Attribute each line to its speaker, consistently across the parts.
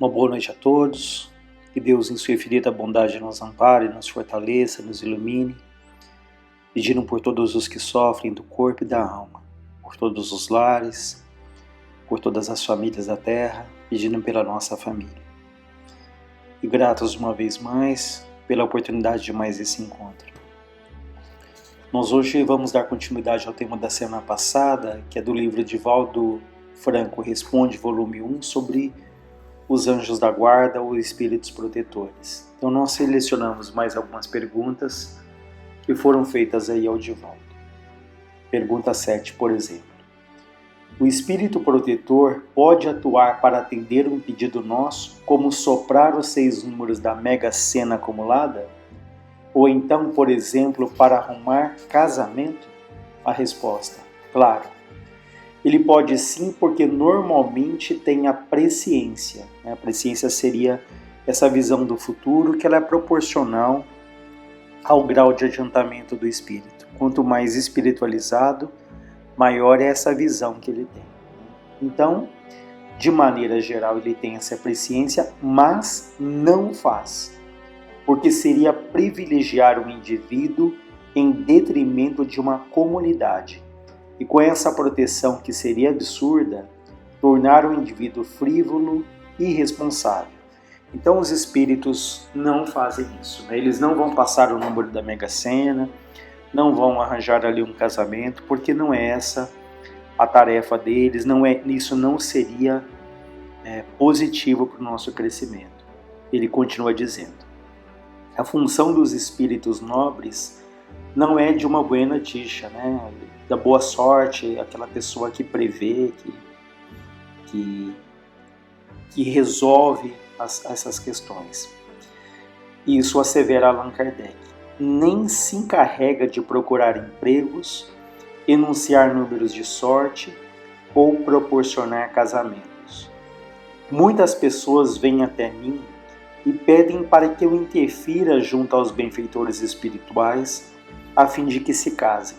Speaker 1: Uma boa noite a todos, que Deus em sua infinita bondade nos ampare, nos fortaleça, nos ilumine, pedindo por todos os que sofrem do corpo e da alma, por todos os lares, por todas as famílias da terra, pedindo pela nossa família. E gratos uma vez mais pela oportunidade de mais esse encontro. Nós hoje vamos dar continuidade ao tema da semana passada, que é do livro de Valdo Franco Responde, volume 1, sobre os anjos da guarda ou espíritos protetores. Então nós selecionamos mais algumas perguntas que foram feitas aí ao Divaldo. Pergunta 7, por exemplo. O espírito protetor pode atuar para atender um pedido nosso, como soprar os 6 números da Mega Sena acumulada? Ou então, por exemplo, para arrumar casamento? A resposta, claro. Ele pode sim, porque normalmente tem a presciência. A presciência seria essa visão do futuro que ela é proporcional ao grau de adiantamento do espírito. Quanto mais espiritualizado, maior é essa visão que ele tem. Então, de maneira geral, ele tem essa presciência, mas não faz, porque seria privilegiar um indivíduo em detrimento de uma comunidade. E com essa proteção que seria absurda, tornar o indivíduo frívolo e irresponsável. Então os espíritos não fazem isso, né? Eles não vão passar o número da Mega Sena, não vão arranjar ali um casamento, porque não é essa a tarefa deles, isso não seria positivo para o nosso crescimento. Ele continua dizendo, a função dos espíritos nobres não é de uma buena notícia, né? Da boa sorte, aquela pessoa que prevê, que resolve essas questões. Isso assevera Allan Kardec. Nem se encarrega de procurar empregos, enunciar números de sorte ou proporcionar casamentos. Muitas pessoas vêm até mim e pedem para que eu interfira junto aos benfeitores espirituais a fim de que se casem.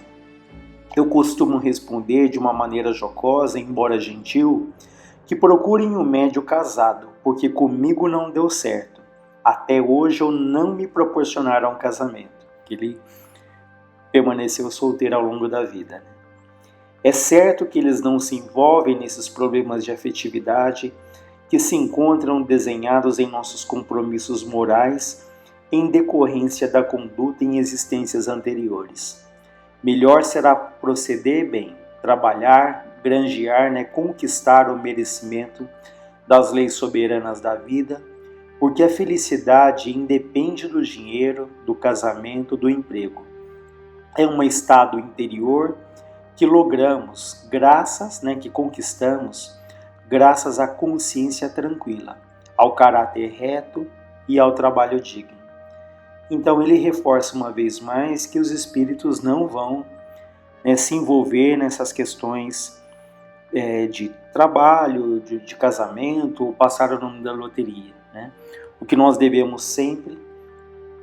Speaker 1: Eu costumo responder de uma maneira jocosa, embora gentil, que procurem um médio casado, porque comigo não deu certo. Até hoje não me proporcionaram um casamento, que ele permaneceu solteiro ao longo da vida. É certo que eles não se envolvem nesses problemas de afetividade que se encontram desenhados em nossos compromissos morais em decorrência da conduta em existências anteriores. Melhor será proceder bem, trabalhar, granjear, conquistar o merecimento das leis soberanas da vida, porque a felicidade independe do dinheiro, do casamento, do emprego. É um estado interior que logramos, que conquistamos, graças à consciência tranquila, ao caráter reto e ao trabalho digno. Então ele reforça uma vez mais que os espíritos não vão se envolver nessas questões de trabalho, de casamento, ou passar o nome da loteria. O que nós devemos sempre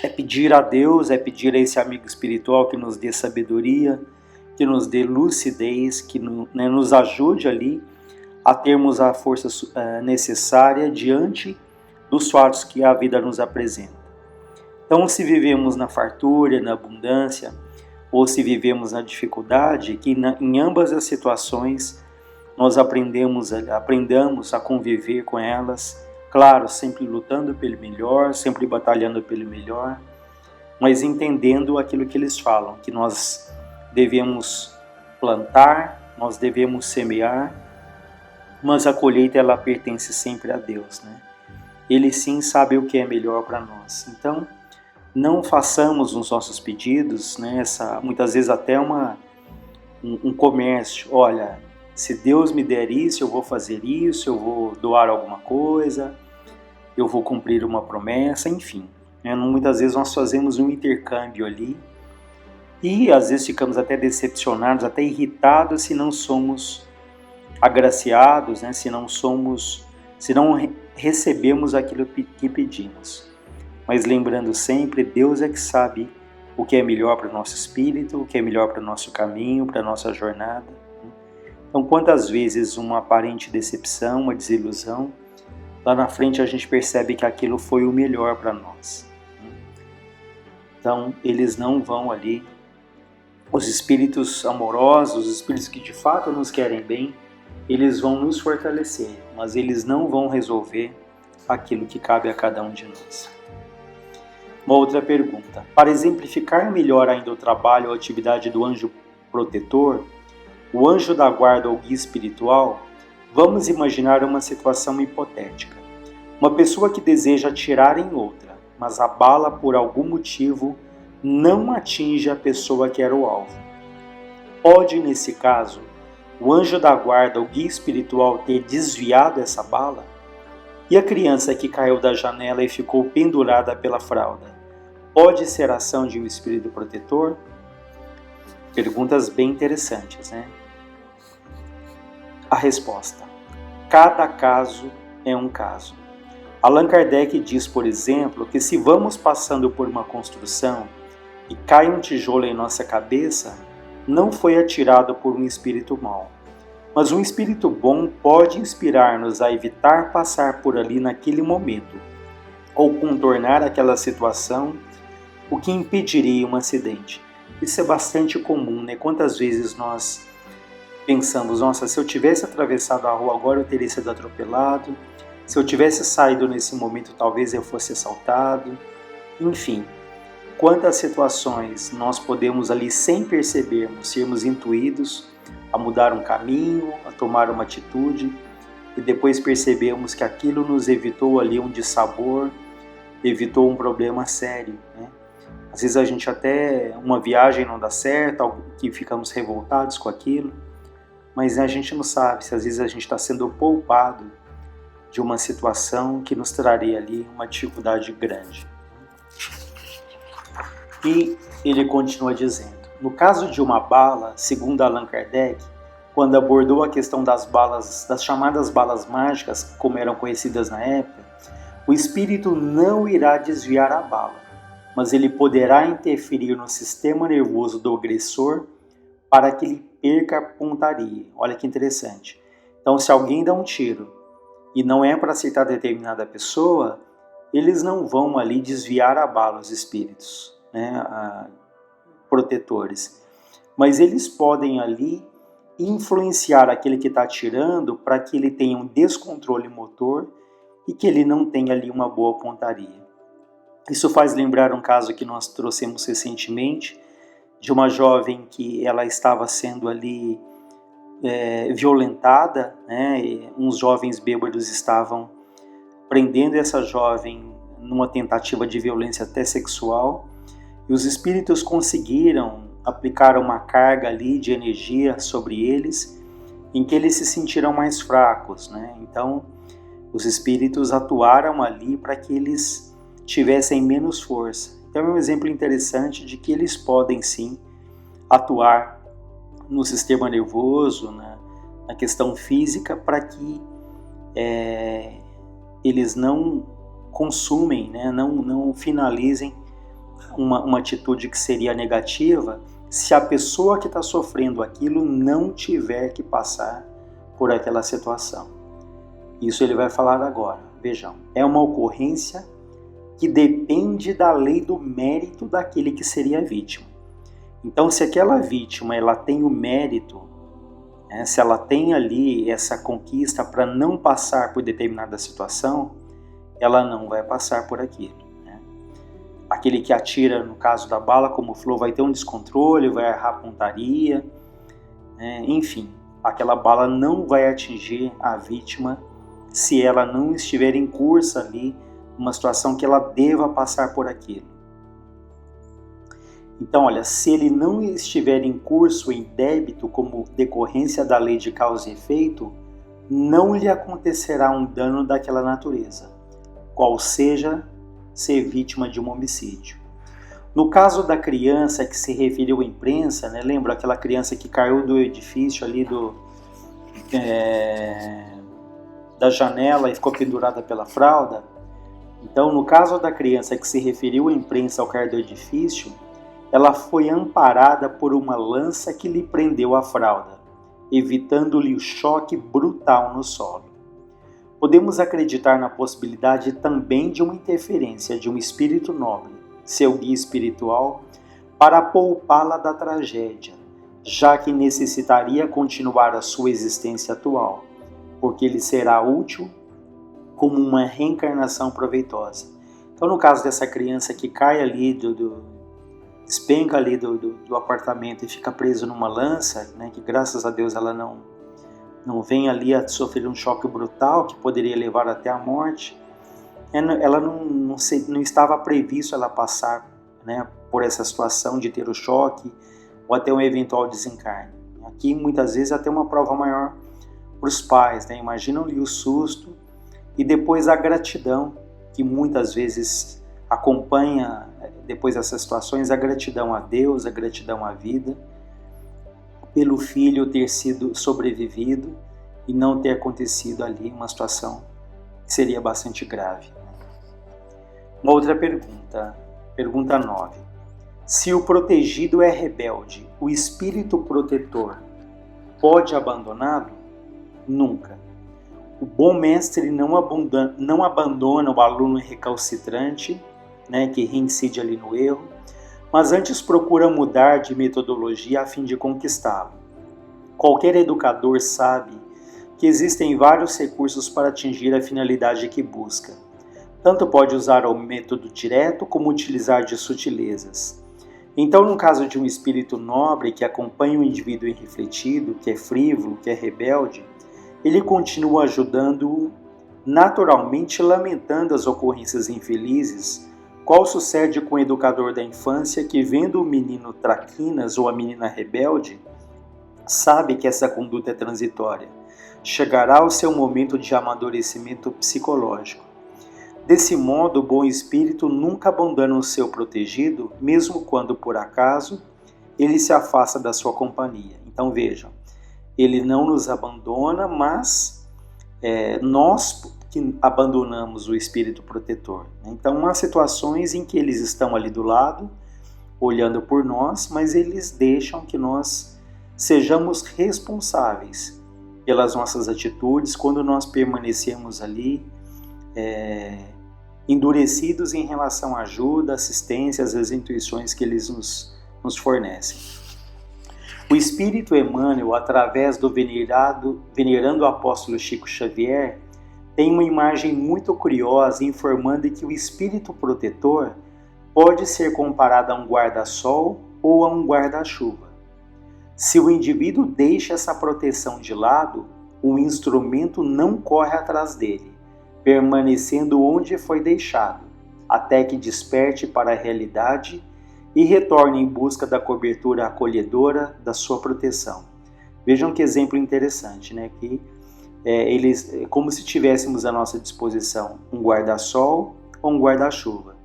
Speaker 1: é pedir a Deus, é pedir a esse amigo espiritual que nos dê sabedoria, que nos dê lucidez, que nos ajude ali a termos a força necessária diante dos fatos que a vida nos apresenta. Então, se vivemos na fartura, na abundância, ou se vivemos na dificuldade, que em ambas as situações nós aprendamos a conviver com elas, claro, sempre lutando pelo melhor, sempre batalhando pelo melhor, mas entendendo aquilo que eles falam, que nós devemos plantar, nós devemos semear, mas a colheita ela pertence sempre a Deus, Ele sim sabe o que é melhor para nós. Então, não façamos os nossos pedidos, muitas vezes até um comércio. Olha, se Deus me der isso, eu vou fazer isso, eu vou doar alguma coisa, eu vou cumprir uma promessa, enfim. Muitas vezes nós fazemos um intercâmbio ali e às vezes ficamos até decepcionados, até irritados se não somos agraciados, se não recebemos aquilo que pedimos. Mas lembrando sempre, Deus é que sabe o que é melhor para o nosso espírito, o que é melhor para o nosso caminho, para a nossa jornada. Então, quantas vezes uma aparente decepção, uma desilusão, lá na frente a gente percebe que aquilo foi o melhor para nós. Então eles não vão ali, os espíritos amorosos, os espíritos que de fato nos querem bem, eles vão nos fortalecer, mas eles não vão resolver aquilo que cabe a cada um de nós. Uma outra pergunta. Para exemplificar melhor ainda o trabalho ou atividade do anjo protetor, o anjo da guarda ou guia espiritual, vamos imaginar uma situação hipotética. Uma pessoa que deseja atirar em outra, mas a bala por algum motivo não atinge a pessoa que era o alvo. Pode, nesse caso, o anjo da guarda ou guia espiritual ter desviado essa bala? E a criança que caiu da janela e ficou pendurada pela fralda, pode ser ação de um espírito protetor? Perguntas bem interessantes, né? A resposta: cada caso é um caso. Allan Kardec diz, por exemplo, que se vamos passando por uma construção e cai um tijolo em nossa cabeça, não foi atirado por um espírito mau. Mas um espírito bom pode inspirar-nos a evitar passar por ali naquele momento, ou contornar aquela situação, o que impediria um acidente. Isso é bastante comum, né? Quantas vezes nós pensamos, nossa, se eu tivesse atravessado a rua agora eu teria sido atropelado, se eu tivesse saído nesse momento talvez eu fosse assaltado, enfim. Quantas situações nós podemos ali, sem percebermos, sermos intuídos a mudar um caminho, a tomar uma atitude, e depois percebemos que aquilo nos evitou ali um dissabor, evitou um problema sério, né? Às vezes a gente até, uma viagem não dá certo, algo que ficamos revoltados com aquilo, mas a gente não sabe se às vezes a gente está sendo poupado de uma situação que nos traria ali uma dificuldade grande. E ele continua dizendo, no caso de uma bala, segundo Allan Kardec, quando abordou a questão das balas, das chamadas balas mágicas, como eram conhecidas na época, o espírito não irá desviar a bala, mas ele poderá interferir no sistema nervoso do agressor para que ele perca a pontaria. Olha que interessante. Então, se alguém dá um tiro e não é para acertar determinada pessoa, eles não vão ali desviar a bala, os espíritos, né, protetores. Mas eles podem ali influenciar aquele que está atirando para que ele tenha um descontrole motor e que ele não tenha ali uma boa pontaria. Isso faz lembrar um caso que nós trouxemos recentemente, de uma jovem que ela estava sendo ali violentada, né? E uns jovens bêbados estavam prendendo essa jovem numa tentativa de violência até sexual, e os espíritos conseguiram aplicar uma carga ali de energia sobre eles, em que eles se sentiram mais fracos, né? Então, os espíritos atuaram ali para que eles tivessem menos força. Então é um exemplo interessante de que eles podem sim atuar no sistema nervoso, na questão física, para que eles não consumem, né, não finalizem uma atitude que seria negativa se a pessoa que está sofrendo aquilo não tiver que passar por aquela situação. Isso ele vai falar agora. Vejam, é uma ocorrência que depende da lei do mérito daquele que seria a vítima. Então, se aquela vítima ela tem o mérito, né, se ela tem ali essa conquista para não passar por determinada situação, ela não vai passar por aquilo. Né? Aquele que atira, no caso da bala, como falou, vai ter um descontrole, vai errar a pontaria, né? Enfim, aquela bala não vai atingir a vítima se ela não estiver em curso ali, uma situação que ela deva passar por aquilo. Então, olha, se ele não estiver em curso em débito como decorrência da lei de causa e efeito, não lhe acontecerá um dano daquela natureza, qual seja ser vítima de um homicídio. No caso da criança que se referiu à imprensa, né, lembra aquela criança que caiu do edifício ali da janela e ficou pendurada pela fralda? Então, no caso da criança que se referiu à imprensa ao cair do edifício, ela foi amparada por uma lança que lhe prendeu a fralda, evitando-lhe o choque brutal no solo. Podemos acreditar na possibilidade também de uma interferência de um espírito nobre, seu guia espiritual, para poupá-la da tragédia, já que necessitaria continuar a sua existência atual, porque lhe será útil como uma reencarnação proveitosa. Então, no caso dessa criança que cai ali, despenca ali do apartamento e fica preso numa lança, né, que graças a Deus ela não vem ali a sofrer um choque brutal que poderia levar até a morte, ela não estava previsto ela passar, né, por essa situação de ter o choque ou até um eventual desencarne. Aqui muitas vezes até uma prova maior para os pais, né? Imaginam-lhe o susto e depois a gratidão que muitas vezes acompanha depois dessas situações, a gratidão a Deus, a gratidão à vida, pelo filho ter sido sobrevivido e não ter acontecido ali uma situação que seria bastante grave. Uma outra pergunta, pergunta 9. Se o protegido é rebelde, o espírito protetor pode abandoná-lo? Nunca. O bom mestre não abandona o aluno recalcitrante, né, que reincide ali no erro, mas antes procura mudar de metodologia a fim de conquistá-lo. Qualquer educador sabe que existem vários recursos para atingir a finalidade que busca. Tanto pode usar o método direto como utilizar de sutilezas. Então, no caso de um espírito nobre que acompanha o indivíduo irrefletido, que é frívolo, que é rebelde, ele continua ajudando-o, naturalmente lamentando as ocorrências infelizes, qual sucede com o educador da infância que, vendo o menino traquinas ou a menina rebelde, sabe que essa conduta é transitória. Chegará o seu momento de amadurecimento psicológico. Desse modo, o bom espírito nunca abandona o seu protegido, mesmo quando, por acaso, ele se afasta da sua companhia. Então vejam, ele não nos abandona, mas nós que abandonamos o espírito protetor. Então há situações em que eles estão ali do lado, olhando por nós, mas eles deixam que nós sejamos responsáveis pelas nossas atitudes quando nós permanecemos ali endurecidos em relação à ajuda, assistência, às intuições que eles nos fornecem. O Espírito Emmanuel, através do venerando apóstolo Chico Xavier, tem uma imagem muito curiosa informando que o Espírito Protetor pode ser comparado a um guarda-sol ou a um guarda-chuva. Se o indivíduo deixa essa proteção de lado, o instrumento não corre atrás dele, permanecendo onde foi deixado, até que desperte para a realidade e retorne em busca da cobertura acolhedora da sua proteção. Vejam que exemplo interessante, né? Que eles, como se tivéssemos à nossa disposição um guarda-sol ou um guarda-chuva.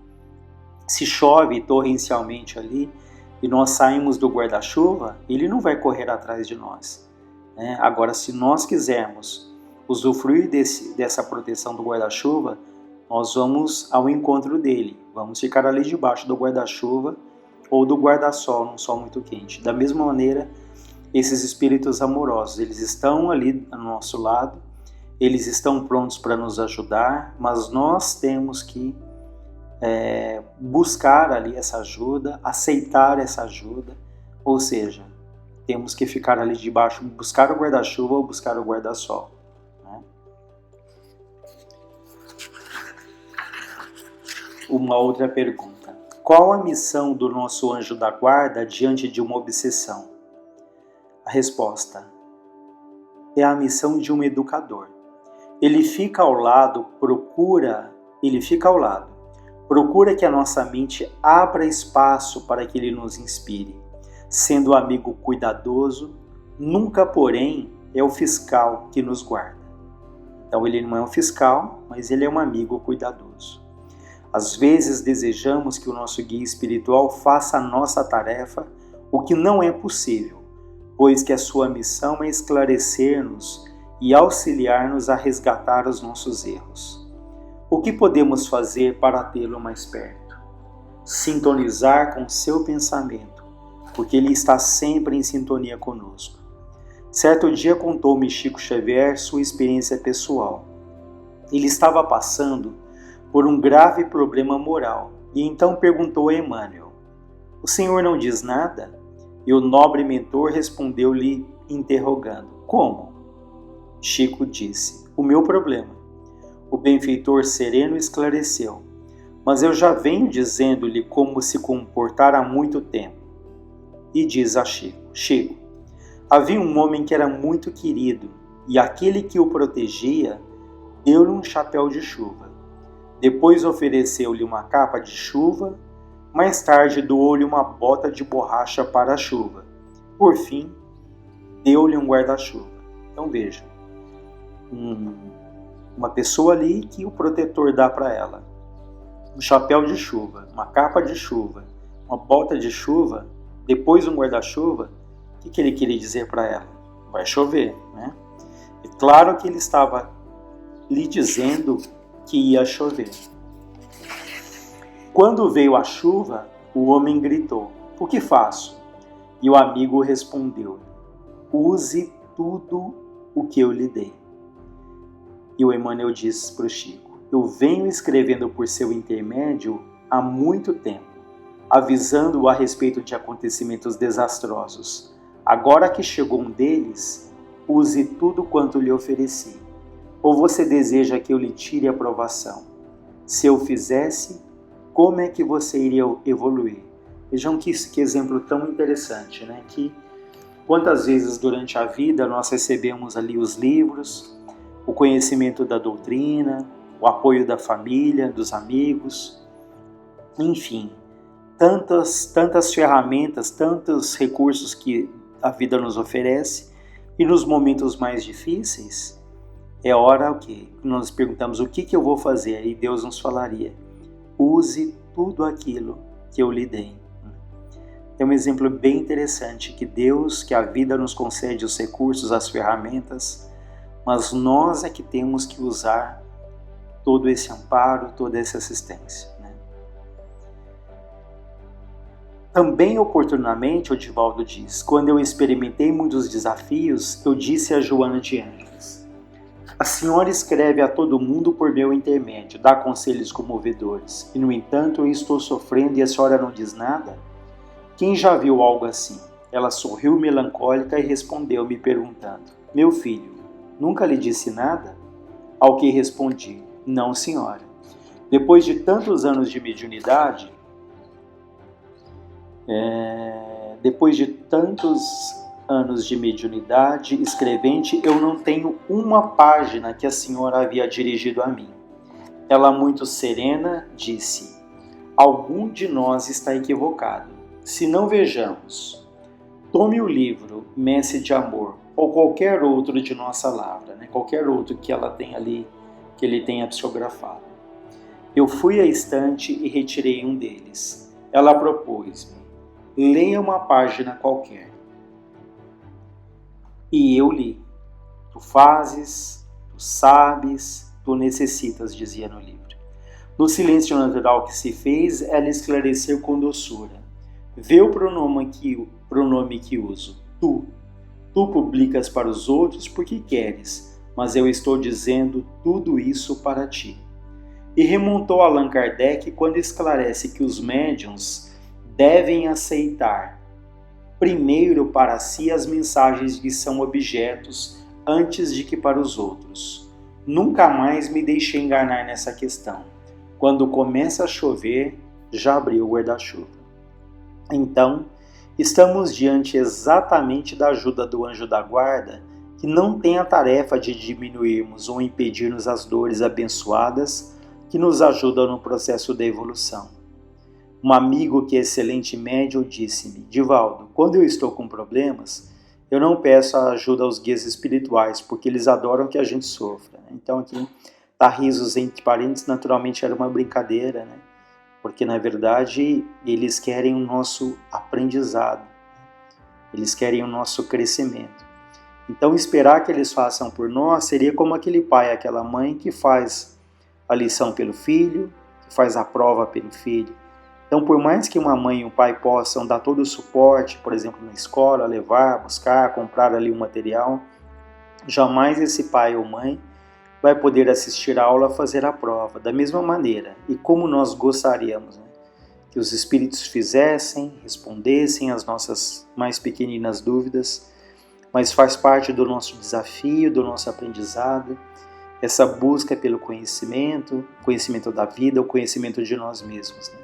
Speaker 1: Se chove torrencialmente ali e nós saímos do guarda-chuva, ele não vai correr atrás de nós, né? Agora, se nós quisermos usufruir dessa proteção do guarda-chuva, nós vamos ao encontro dele, vamos ficar ali debaixo do guarda-chuva ou do guarda-sol, num sol muito quente. Da mesma maneira, esses espíritos amorosos, eles estão ali ao nosso lado, eles estão prontos para nos ajudar, mas nós temos que buscar ali essa ajuda, aceitar essa ajuda, ou seja, temos que ficar ali debaixo, buscar o guarda-chuva ou buscar o guarda-sol. Uma outra pergunta. Qual a missão do nosso anjo da guarda diante de uma obsessão? A resposta é a missão de um educador. Ele fica ao lado, procura que a nossa mente abra espaço para que ele nos inspire, sendo amigo cuidadoso, nunca, porém, é o fiscal que nos guarda. Então ele não é um fiscal, mas ele é um amigo cuidadoso. Às vezes desejamos que o nosso guia espiritual faça a nossa tarefa, o que não é possível, pois que a sua missão é esclarecer-nos e auxiliar-nos a resgatar os nossos erros. O que podemos fazer para tê-lo mais perto? Sintonizar com seu pensamento, porque ele está sempre em sintonia conosco. Certo dia contou-me Chico Xavier sua experiência pessoal. Ele estava passando por um grave problema moral e então perguntou a Emmanuel: "O senhor não diz nada?" E o nobre mentor respondeu-lhe interrogando: "Como?" Chico disse: "O meu problema." O benfeitor sereno esclareceu: "Mas eu já venho dizendo-lhe como se comportar há muito tempo." E diz a Chico: "Chico, havia um homem que era muito querido, e aquele que o protegia deu-lhe um chapéu de chuva. Depois ofereceu-lhe uma capa de chuva, mais tarde doou-lhe uma bota de borracha para a chuva. Por fim, deu-lhe um guarda-chuva." Então veja, uma pessoa ali que o protetor dá para ela um chapéu de chuva, uma capa de chuva, uma bota de chuva, depois um guarda-chuva. O que ele queria dizer para ela? Vai chover, né? É claro que ele estava lhe dizendo que ia chover. Quando veio a chuva, o homem gritou: "O que faço?" E o amigo respondeu: "Use tudo o que eu lhe dei." E o Emmanuel diz para o Chico: "Eu venho escrevendo por seu intermédio há muito tempo, avisando-o a respeito de acontecimentos desastrosos. Agora que chegou um deles, use tudo quanto lhe ofereci. Ou você deseja que eu lhe tire a provação? Se eu fizesse, como é que você iria evoluir?" Vejam que exemplo tão interessante, né? Que quantas vezes durante a vida nós recebemos ali os livros, o conhecimento da doutrina, o apoio da família, dos amigos, enfim, tantas ferramentas, tantos recursos que a vida nos oferece, e nos momentos mais difíceis, é hora o quê? Nós perguntamos: o que eu vou fazer? E Deus nos falaria: use tudo aquilo que eu lhe dei. É um exemplo bem interessante que Deus, que a vida nos concede os recursos, as ferramentas, mas nós é que temos que usar todo esse amparo, toda essa assistência, né? Também oportunamente, o Divaldo diz: quando eu experimentei muitos desafios, eu disse a Joana de Ângeles: "A senhora escreve a todo mundo por meu intermédio, dá conselhos comovedores, e no entanto eu estou sofrendo e a senhora não diz nada? Quem já viu algo assim?" Ela sorriu melancólica e respondeu, me perguntando: "Meu filho, nunca lhe disse nada?" Ao que respondi: "Não, senhora. Depois de tantos anos de mediunidade, escrevente, eu não tenho uma página que a senhora havia dirigido a mim." Ela, muito serena, disse: "Algum de nós está equivocado. Se não vejamos, tome o livro Messe de Amor ou qualquer outro de nossa lavra, né? Qualquer outro que ela tem ali, que ele tenha psicografado." Eu fui à estante e retirei um deles. Ela propôs-me: "Leia uma página qualquer." E eu li. "Tu fazes, tu sabes, tu necessitas", dizia no livro. No silêncio natural que se fez, ela esclareceu com doçura: "Vê o pronome que uso, tu. Tu publicas para os outros porque queres, mas eu estou dizendo tudo isso para ti." E remontou Allan Kardec quando esclarece que os médiuns devem aceitar primeiro para si as mensagens que são objetos antes de que para os outros. Nunca mais me deixei enganar nessa questão. Quando começa a chover, já abriu o guarda-chuva. Então, estamos diante exatamente da ajuda do anjo da guarda, que não tem a tarefa de diminuirmos ou impedirmos as dores abençoadas que nos ajudam no processo da evolução. Um amigo que é excelente médium disse-me: "Divaldo, quando eu estou com problemas, eu não peço a ajuda aos guias espirituais, porque eles adoram que a gente sofra." Então aqui tá risos entre parênteses, naturalmente era uma brincadeira, né? Porque na verdade eles querem o nosso aprendizado, eles querem o nosso crescimento. Então esperar que eles façam por nós seria como aquele pai, aquela mãe que faz a lição pelo filho, que faz a prova pelo filho. Então, por mais que uma mãe e um pai possam dar todo o suporte, por exemplo, na escola, levar, buscar, comprar ali o material, jamais esse pai ou mãe vai poder assistir a aula, fazer a prova, da mesma maneira, e como nós gostaríamos, né? Que os espíritos fizessem, respondessem às nossas mais pequeninas dúvidas, mas faz parte do nosso desafio, do nosso aprendizado, essa busca pelo conhecimento, conhecimento da vida, o conhecimento de nós mesmos, né?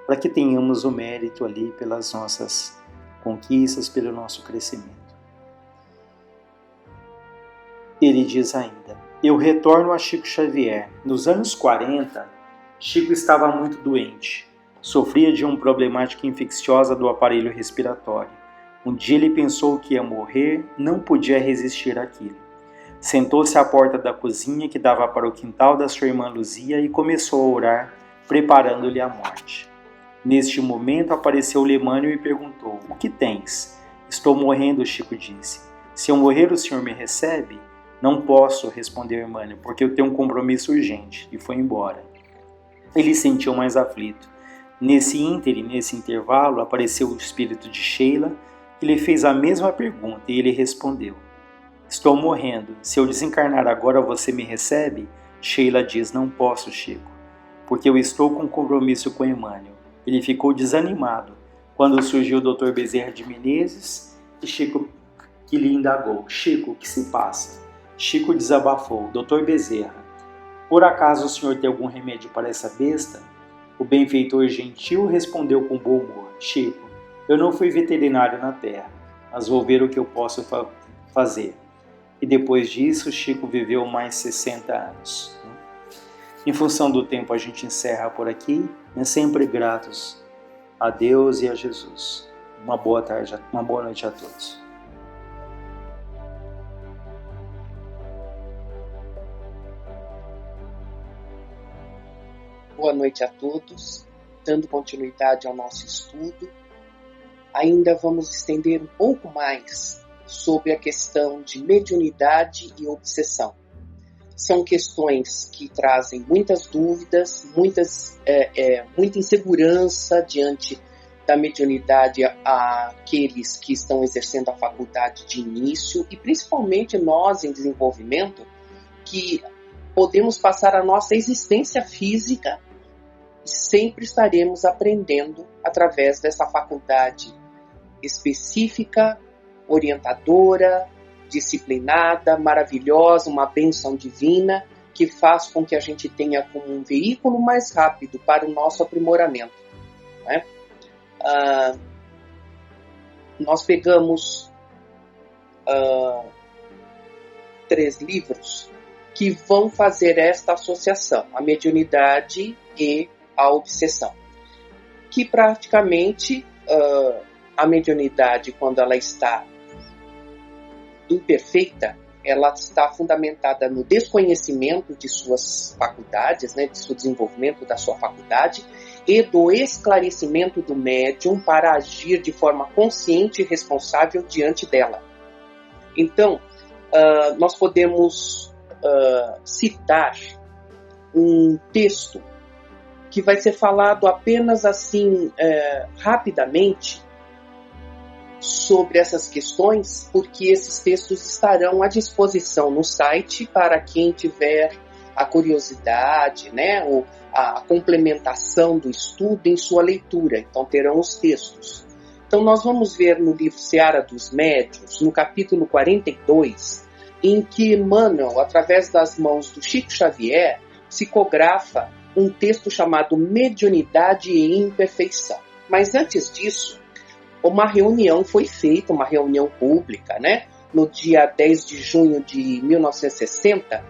Speaker 1: Para que tenhamos o mérito ali pelas nossas conquistas, pelo nosso crescimento. Ele diz ainda: eu retorno a Chico Xavier. Nos anos 40, Chico estava muito doente. Sofria de uma problemática infecciosa do aparelho respiratório. Um dia ele pensou que ia morrer, não podia resistir àquilo. Sentou-se à porta da cozinha que dava para o quintal da sua irmã Luzia e começou a orar, preparando-lhe a morte. Neste momento apareceu Lemânio e perguntou: o que tens? Estou morrendo, Chico disse. Se eu morrer, o senhor me recebe? Não posso, respondeu Emmanuel, porque eu tenho um compromisso urgente, e foi embora. Ele se sentiu mais aflito. Nesse ínterim, nesse intervalo, apareceu o espírito de Sheila, que lhe fez a mesma pergunta, e ele respondeu: estou morrendo, se eu desencarnar agora você me recebe? Sheila diz: não posso, Chico, porque eu estou com compromisso com Emmanuel. Ele ficou desanimado quando surgiu o Dr. Bezerra de Menezes e Chico que lhe indagou: Chico, o que se passa? Chico desabafou: Dr. Bezerra, por acaso o senhor tem algum remédio para essa besta? O benfeitor gentil respondeu com bom humor: Chico, eu não fui veterinário na terra, mas vou ver o que eu posso fazer. E depois disso, Chico viveu mais 60 anos. Em função do tempo, a gente encerra por aqui, sempre gratos a Deus e a Jesus. Uma boa tarde, uma boa noite a todos.
Speaker 2: Boa noite a todos. Dando continuidade ao nosso estudo, ainda vamos estender um pouco mais sobre a questão de mediunidade e obsessão. São questões que trazem muitas dúvidas, muita insegurança diante da mediunidade àqueles que estão exercendo a faculdade de início e principalmente nós em desenvolvimento, que podemos passar a nossa existência física e sempre estaremos aprendendo através dessa faculdade específica, orientadora, disciplinada, maravilhosa, uma bênção divina que faz com que a gente tenha como um veículo mais rápido para o nosso aprimoramento, né? Nós pegamos 3 livros que vão fazer esta associação, a mediunidade e a obsessão, que praticamente a mediunidade, quando ela está imperfeita, ela está fundamentada no desconhecimento de suas faculdades, né, de seu desenvolvimento da sua faculdade e do esclarecimento do médium para agir de forma consciente e responsável diante dela. Então, nós podemos citar um texto que vai ser falado apenas assim, rapidamente, sobre essas questões, porque esses textos estarão à disposição no site para quem tiver a curiosidade, né, ou a complementação do estudo em sua leitura. Então terão os textos. Então nós vamos ver no livro Seara dos Médiuns, no capítulo 42, em que Emmanuel, através das mãos do Chico Xavier, psicografa um texto chamado Mediunidade e Imperfeição. Mas antes disso, uma reunião foi feita, uma reunião pública, né, no dia 10 de junho de 1960,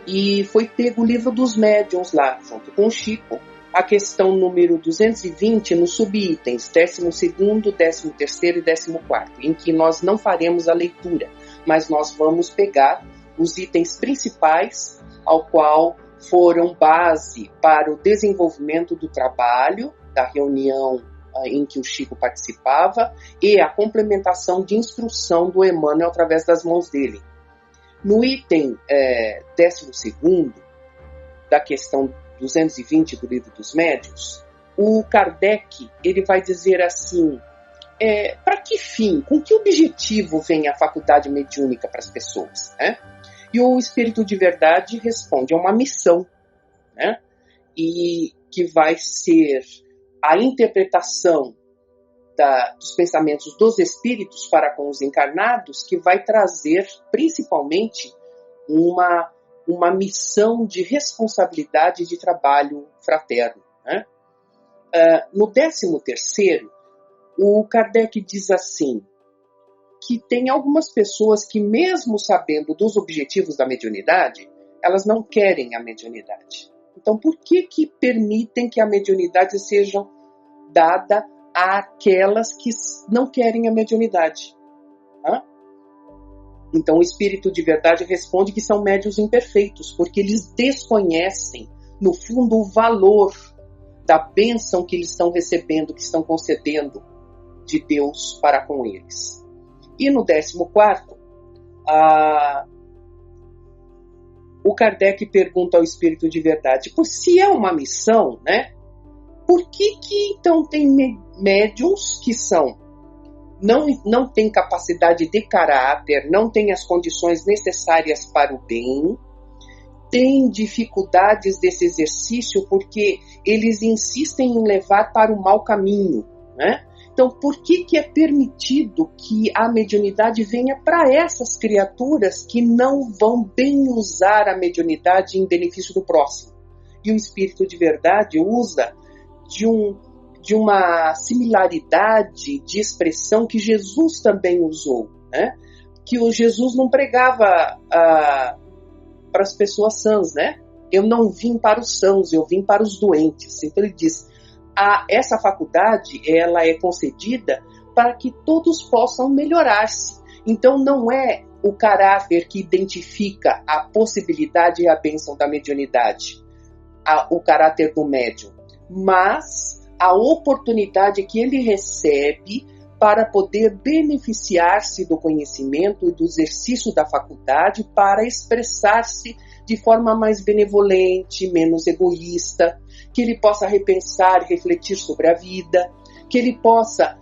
Speaker 2: e foi pego o livro dos médiuns lá, junto com o Chico, a questão número 220, nos subitens 12º, 13º e 14º, em que nós não faremos a leitura, mas nós vamos pegar os itens principais, ao qual foram base para o desenvolvimento do trabalho, da reunião em que o Chico participava, e a complementação de instrução do Emmanuel através das mãos dele. No item 12º, da questão 220 do Livro dos Médiuns, o Kardec ele vai dizer assim, para que fim, com que objetivo vem a faculdade mediúnica para as pessoas, né? E o espírito de verdade responde: é uma missão, né? E que vai ser a interpretação dos pensamentos dos espíritos para com os encarnados, que vai trazer principalmente uma missão de responsabilidade de trabalho fraterno, né? No 13º, o Kardec diz assim, que tem algumas pessoas que, mesmo sabendo dos objetivos da mediunidade, elas não querem a mediunidade. Então, por que permitem que a mediunidade seja dada àquelas que não querem a mediunidade? Então, o espírito de verdade responde que são médiuns imperfeitos, porque eles desconhecem, no fundo, o valor da bênção que eles estão recebendo, que estão concedendo de Deus para com eles. E no 14º, o Kardec pergunta ao espírito de verdade: se é uma missão, né, por que então tem médiuns que não têm capacidade de caráter, não têm as condições necessárias para o bem, têm dificuldades desse exercício porque eles insistem em levar para o mau caminho, né? Então, por que é permitido que a mediunidade venha para essas criaturas que não vão bem usar a mediunidade em benefício do próximo? E o espírito de verdade usa de uma similaridade de expressão que Jesus também usou, né? Que o Jesus não pregava para as pessoas sãs, né? Eu não vim para os sãos, eu vim para os doentes. Então ele diz: essa faculdade, ela é concedida para que todos possam melhorar-se. Então não é o caráter que identifica a possibilidade e a bênção da mediunidade, o caráter do médium, mas a oportunidade que ele recebe para poder beneficiar-se do conhecimento e do exercício da faculdade para expressar-se de forma mais benevolente, menos egoísta, que ele possa repensar e refletir sobre a vida, que ele possa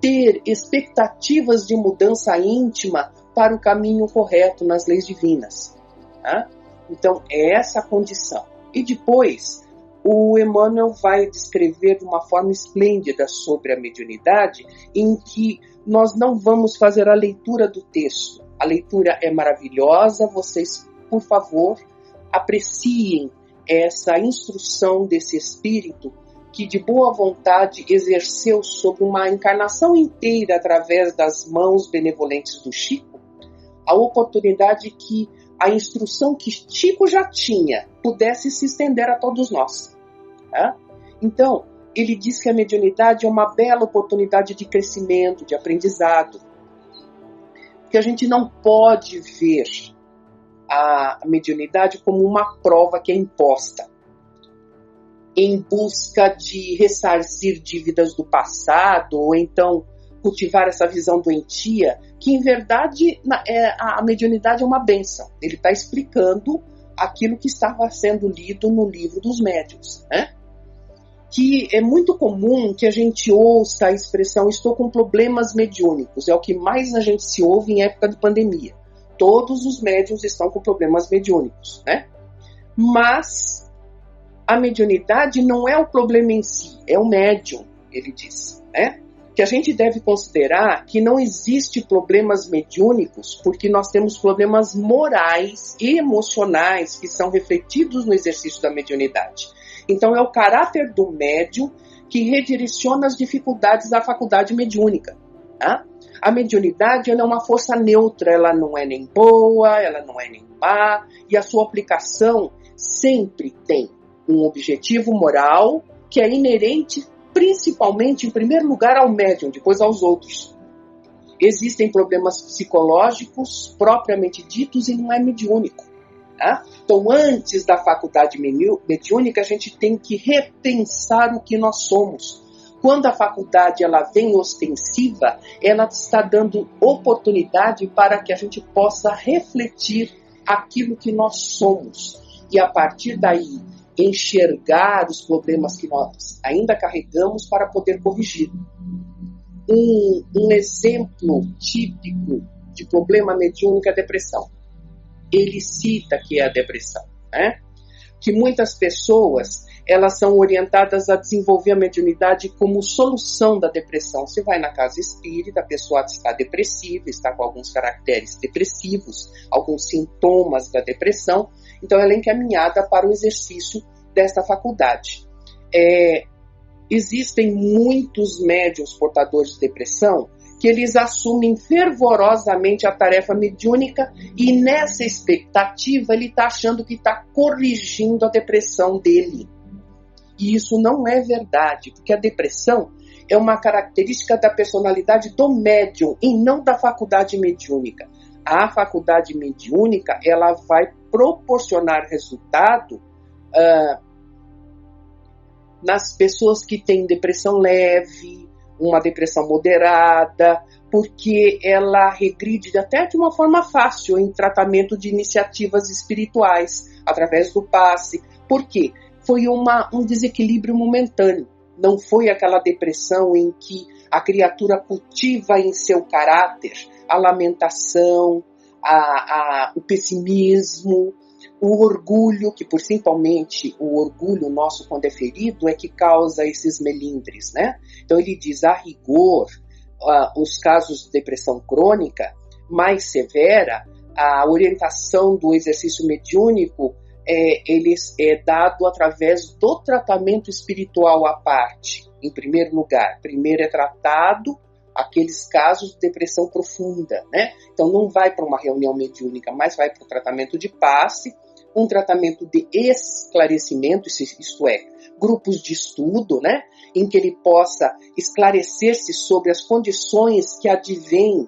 Speaker 2: ter expectativas de mudança íntima para o caminho correto nas leis divinas. Tá? Então, é essa a condição. E depois, o Emmanuel vai descrever de uma forma esplêndida sobre a mediunidade, em que nós não vamos fazer a leitura do texto. A leitura é maravilhosa, vocês, por favor, apreciem essa instrução desse espírito que de boa vontade exerceu sobre uma encarnação inteira através das mãos benevolentes do Chico, a oportunidade que a instrução que Chico já tinha pudesse se estender a todos nós. Tá? Então, ele diz que a mediunidade é uma bela oportunidade de crescimento, de aprendizado, que a gente não pode ver a mediunidade como uma prova que é imposta em busca de ressarcir dívidas do passado, ou então cultivar essa visão doentia, que em verdade a mediunidade é uma bênção. Ele está explicando aquilo que estava sendo lido no livro dos médiuns, né? Que é muito comum que a gente ouça a expressão "estou com problemas mediúnicos", é o que mais a gente se ouve em época de pandemia. Todos os médiuns estão com problemas mediúnicos, né? Mas a mediunidade não é o problema em si, é o médium, ele diz, né? Que a gente deve considerar que não existe problemas mediúnicos porque nós temos problemas morais e emocionais que são refletidos no exercício da mediunidade. Então é o caráter do médium que redireciona as dificuldades da faculdade mediúnica, tá? A mediunidade ela é uma força neutra, ela não é nem boa, ela não é nem má, e a sua aplicação sempre tem um objetivo moral que é inerente principalmente, em primeiro lugar, ao médium, depois aos outros. Existem problemas psicológicos propriamente ditos e não é mediúnico. Tá? Então, antes da faculdade mediúnica, a gente tem que repensar o que nós somos. Quando a faculdade ela vem ostensiva, ela está dando oportunidade para que a gente possa refletir aquilo que nós somos. E a partir daí, enxergar os problemas que nós ainda carregamos para poder corrigir. Um exemplo típico de problema mediúnico é a depressão. ele cita que é a depressão, né? Que muitas pessoas, elas são orientadas a desenvolver a mediunidade como solução da depressão. Você vai na casa espírita, a pessoa está depressiva, está com alguns caracteres depressivos, alguns sintomas da depressão, então ela é encaminhada para o exercício desta faculdade. Existem muitos médiuns portadores de depressão que eles assumem fervorosamente a tarefa mediúnica e nessa expectativa ele está achando que está corrigindo a depressão dele. E isso não é verdade, porque a depressão é uma característica da personalidade do médium e não da faculdade mediúnica. A faculdade mediúnica, ela vai proporcionar resultado nas pessoas que têm depressão leve, uma depressão moderada, porque ela regride até de uma forma fácil em tratamento de iniciativas espirituais, através do passe. Por quê? Foi um desequilíbrio momentâneo. Não foi aquela depressão em que a criatura cultiva em seu caráter a lamentação, o pessimismo, o orgulho, que principalmente o orgulho nosso quando é ferido é que causa esses melindres, né? Então ele diz, a rigor, os casos de depressão crônica mais severa, a orientação do exercício mediúnico ele é dado através do tratamento espiritual à parte, em primeiro lugar. Primeiro é tratado aqueles casos de depressão profunda, né? Então não vai para uma reunião mediúnica, mas vai para o tratamento de passe, um tratamento de esclarecimento, isto é, grupos de estudo, né? Em que ele possa esclarecer-se sobre as condições que advêm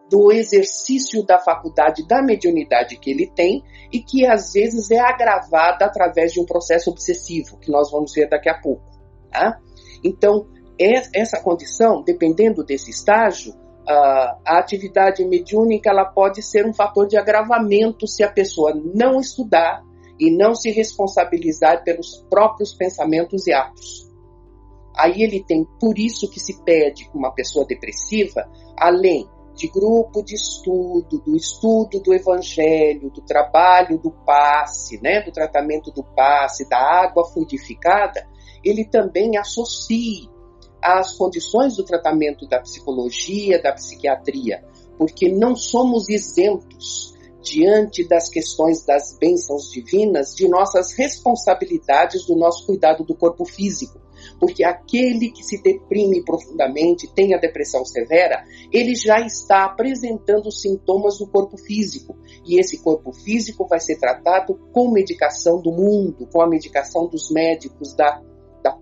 Speaker 2: do exercício da faculdade da mediunidade que ele tem e que às vezes é agravada através de um processo obsessivo, que nós vamos ver daqui a pouco, tá? Então, essa condição, dependendo desse estágio, a atividade mediúnica ela pode ser um fator de agravamento se a pessoa não estudar e não se responsabilizar pelos próprios pensamentos e atos. Aí ele tem, por isso que se pede que uma pessoa depressiva, além de grupo de estudo, do estudo do evangelho, do trabalho do passe, né, do tratamento do passe, da água fluidificada, ele também associe as condições do tratamento da psicologia, da psiquiatria, porque não somos isentos diante das questões das bênçãos divinas de nossas responsabilidades do nosso cuidado do corpo físico, porque aquele que se deprime profundamente, tem a depressão severa, ele já está apresentando sintomas do corpo físico, e esse corpo físico vai ser tratado com medicação do mundo, com a medicação dos médicos da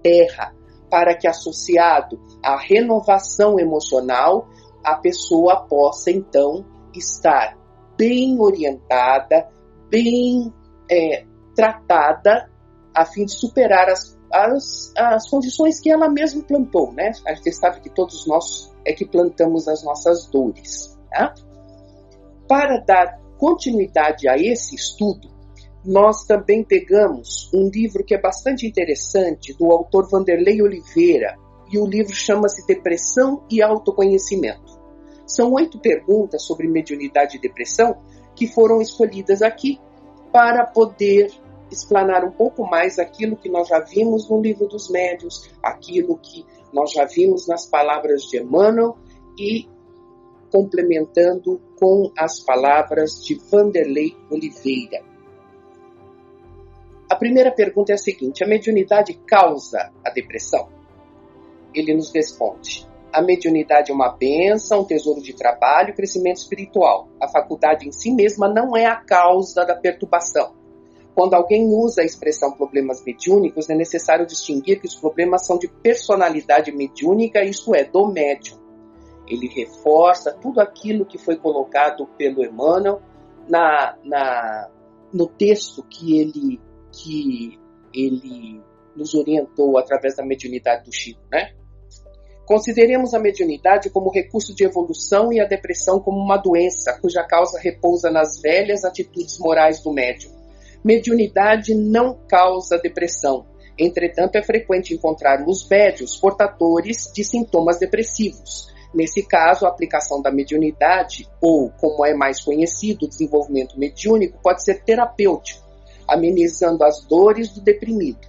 Speaker 2: terra, para que, associado à renovação emocional, a pessoa possa, então, estar bem orientada, bem tratada, a fim de superar as condições que ela mesma plantou, né? A gente sabe que todos nós é que plantamos as nossas dores, tá? Para dar continuidade a esse estudo, nós também pegamos um livro que é bastante interessante, do autor Vanderlei Oliveira, e o livro chama-se Depressão e Autoconhecimento. São 8 perguntas sobre mediunidade e depressão que foram escolhidas aqui para poder explanar um pouco mais aquilo que nós já vimos no Livro dos Médiuns, aquilo que nós já vimos nas palavras de Emmanuel e complementando com as palavras de Vanderlei Oliveira. A primeira pergunta é a seguinte: a mediunidade causa a depressão? Ele nos responde: a mediunidade é uma bênção, um tesouro de trabalho e crescimento espiritual. A faculdade em si mesma não é a causa da perturbação. Quando alguém usa a expressão problemas mediúnicos, é necessário distinguir que os problemas são de personalidade mediúnica, isto é, do médium. Ele reforça tudo aquilo que foi colocado pelo Emmanuel no texto que ele nos orientou através da mediunidade do Chico, né? Consideremos a mediunidade como recurso de evolução e a depressão como uma doença, cuja causa repousa nas velhas atitudes morais do médium. Mediunidade não causa depressão. Entretanto, é frequente encontrarmos médiuns portadores de sintomas depressivos. Nesse caso, a aplicação da mediunidade, ou como é mais conhecido, o desenvolvimento mediúnico, pode ser terapêutico, amenizando as dores do deprimido.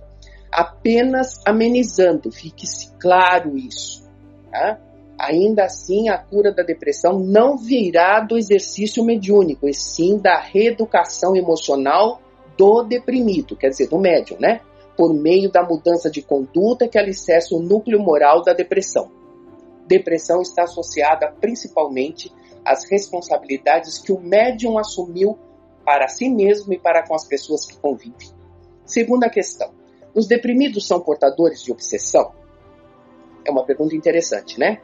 Speaker 2: Apenas amenizando, fique claro isso. Tá? Ainda assim, a cura da depressão não virá do exercício mediúnico, e sim da reeducação emocional do deprimido, quer dizer, do médium, né? Por meio da mudança de conduta que alicerça o núcleo moral da depressão. Depressão está associada principalmente às responsabilidades que o médium assumiu para si mesmo e para com as pessoas que convivem. Segunda questão, os deprimidos são portadores de obsessão? É uma pergunta interessante, né?